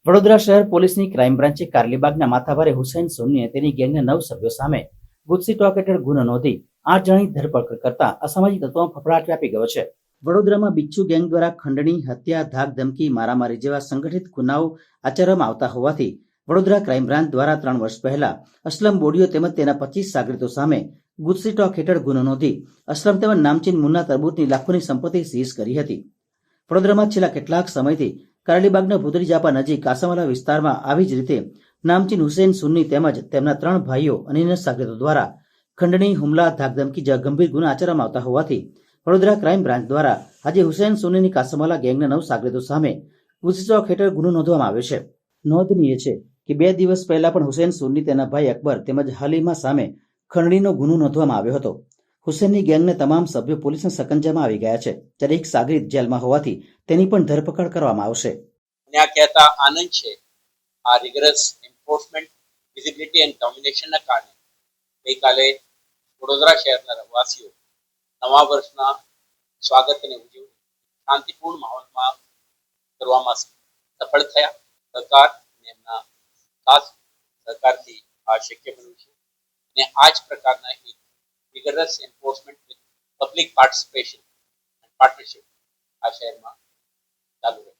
વડોદરા શહેર પોલીસની ક્રાઇમ બ્રાન્ચે કારલીબાગના માથાભારે હુસૈન સોની અને તેની ગેંગના 9 સભ્યો સામે ગુજસી ટોક હેઠળ ગુનો નોંધી 8 જણાની ધરપકડ કરતા અસામાજિક તત્વોમાં ફફડાટ વ્યાપી ગયો છે। વડોદરામાં બિચ્છુ ગેંગ દ્વારા ખંડણી, હત્યા, ધાક ધમકી, મારામારી જેવા સંગઠિત ગુનાઓ આચરવામાં આવતા હોવાથી વડોદરા ક્રાઇમ બ્રાન્ચ દ્વારા 3 વર્ષ પહેલા અસલમ બોડીઓ તેમજ તેના 25 સાગરીતો સામે ગુજસી ટોક હેઠળ ગુનો નોંધી અસલમ તેમજ નામચીન મુન્ના તરબૂતની લાખોની સંપત્તિ સીઝ કરી હતી। વડોદરામાં છેલ્લા કેટલાક સમયથી કારલીબાગના ભૂતળી જાપા નજીક કાસાવાલા વિસ્તારમાં આવી જ રીતે નામચીન હુસૈન સુન્ની તેમજ તેમના 3 ભાઈઓ અને અન્ય સાગરીતો દ્વારા ખંડણી, હુમલા, ધાકધમકી જેવા ગંભીર ગુના આચરવામાં આવતા હોવાથી વડોદરા ક્રાઇમ બ્રાન્ચ દ્વારા આજે હુસૈન સુન્નીની કાસાવાલા ગેંગના 9 સાગરીતો સામે ગુજસી ટોક હેઠળ ગુનો નોંધવામાં આવ્યો છે। નોંધનીય છે કે 2 દિવસ પહેલા પણ હુસૈન સુન્ની તેના ભાઈ અકબર તેમજ હલીમા સામે ખંડણીનો ગુનો નોંધવામાં આવ્યો હતો। હુસૈનની ગેંગના તમામ સભ્યો પોલીસના સકંજામાં આવી ગયા છે, જ્યારે એક સાગરીત જેલમાં હોવાથી તેની પણ ધરપકડ કરવામાં આવશે। ત્યાં કહેતા આનંદ છે આ રિગરસ એન્ફોર્સમેન્ટ, વિઝિબિલિટી એન્ડ ડોમિનેશનના કારણે ગઈકાલે વડોદરા શહેરના રહેવાસીઓ નવા વર્ષના સ્વાગત અને ઉજવણી શાંતિપૂર્ણ માહોલમાં કરવામાં સફળ થયા। સરકાર અને એમના ખાસ સહકારથી આ શક્ય બન્યું છે અને આ જ પ્રકારના એક rigorous enforcement with public participation and partnership આ શહેરમાં ચાલુ રહે।